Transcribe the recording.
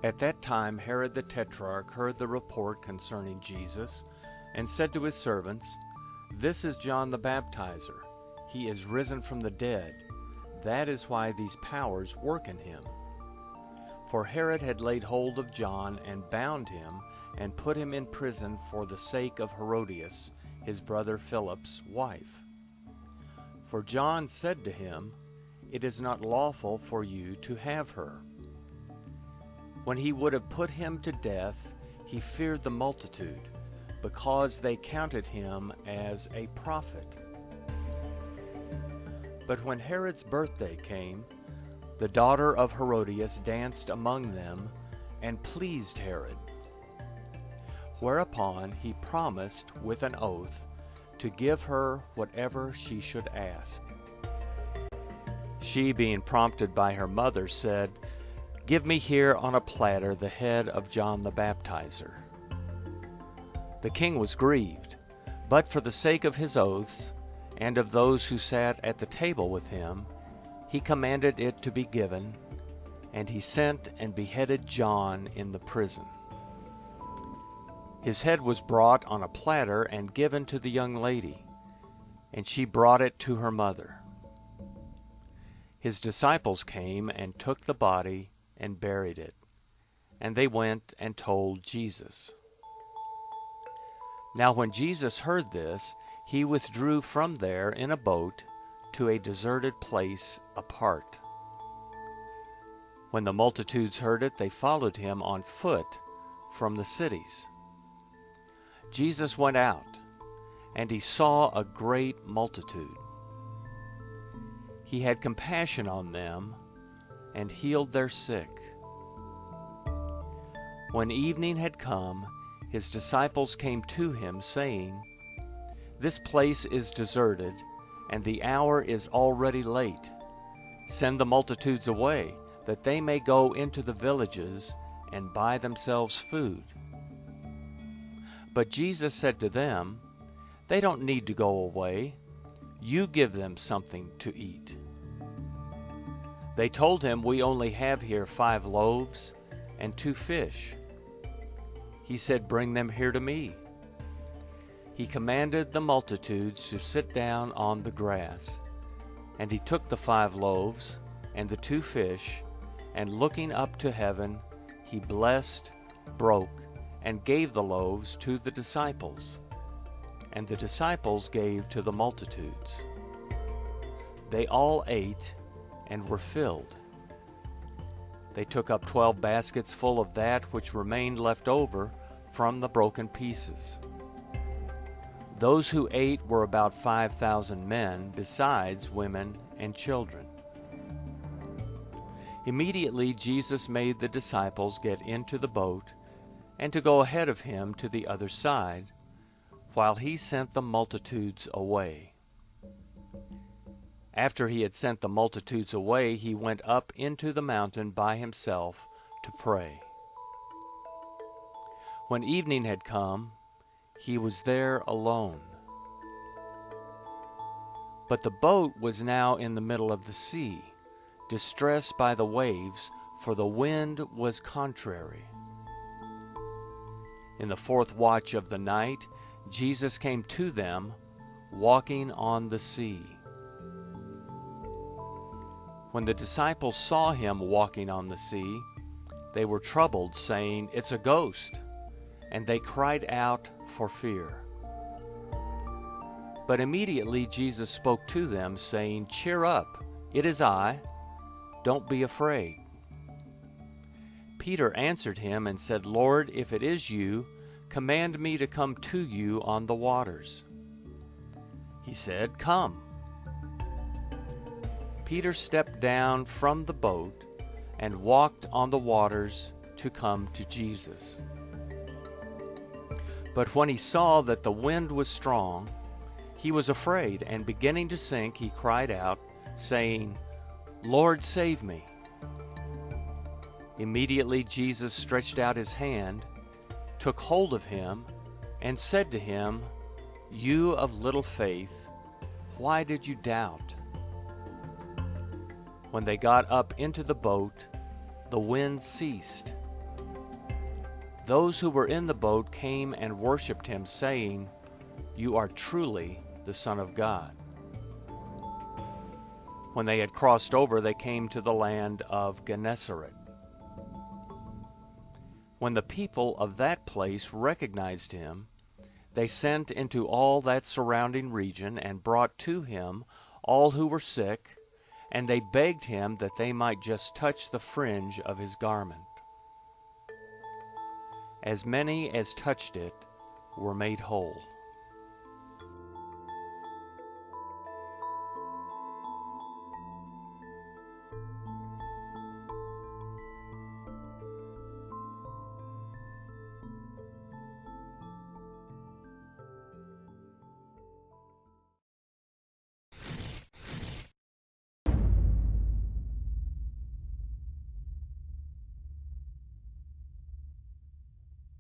At that time Herod the Tetrarch heard the report concerning Jesus, and said to his servants, "This is John the Baptizer. He is risen from the dead. That is why these powers work in him." For Herod had laid hold of John and bound him and put him in prison for the sake of Herodias, his brother Philip's wife. For John said to him, "It is not lawful for you to have her." When he would have put him to death, he feared the multitude, because they counted him as a prophet. But when Herod's birthday came, the daughter of Herodias danced among them and pleased Herod. Whereupon he promised with an oath to give her whatever she should ask. She, being prompted by her mother, said, "Give me here on a platter the head of John the Baptizer." The king was grieved, but for the sake of his oaths, and of those who sat at the table with him, he commanded it to be given, and he sent and beheaded John in the prison. His head was brought on a platter and given to the young lady, and she brought it to her mother. His disciples came and took the body and buried it, and they went and told Jesus. Now when Jesus heard this, he withdrew from there in a boat to a deserted place apart. When the multitudes heard it, they followed him on foot from the cities. Jesus went out, and he saw a great multitude. He had compassion on them and healed their sick. When evening had come, his disciples came to him, saying, "This place is deserted, and the hour is already late. Send the multitudes away, that they may go into the villages and buy themselves food." But Jesus said to them, "They don't need to go away. You give them something to eat." They told him, "We only have here 5 loaves and 2 fish." He said, "Bring them here to me." He commanded the multitudes to sit down on the grass. And he took the 5 loaves and the 2 fish, and looking up to heaven, he blessed, broke, and gave the loaves to the disciples, and the disciples gave to the multitudes. They all ate and were filled. They took up 12 baskets full of that which remained left over from the broken pieces. Those who ate were about 5,000 men, besides women and children. Immediately Jesus made the disciples get into the boat and to go ahead of him to the other side, while he sent the multitudes away. After he had sent the multitudes away, he went up into the mountain by himself to pray. When evening had come, he was there alone. But the boat was now in the middle of the sea, distressed by the waves, for the wind was contrary. In the 4th watch of the night, Jesus came to them, walking on the sea. When the disciples saw him walking on the sea, they were troubled, saying, "It's a ghost," and they cried out for fear. But immediately Jesus spoke to them, saying, "Cheer up, it is I. Don't be afraid." Peter answered him and said, "Lord, if it is you, command me to come to you on the waters." He said, "Come." Peter stepped down from the boat and walked on the waters to come to Jesus. But when he saw that the wind was strong, he was afraid, and beginning to sink, he cried out, saying, "Lord, save me." Immediately Jesus stretched out his hand, took hold of him, and said to him, "You of little faith, why did you doubt?" When they got up into the boat, the wind ceased, Those who were in the boat came and worshipped him, saying, "You are truly the Son of God." When they had crossed over, they came to the land of Gennesaret. When the people of that place recognized him, they sent into all that surrounding region and brought to him all who were sick, and they begged him that they might just touch the fringe of his garment. As many as touched it were made whole.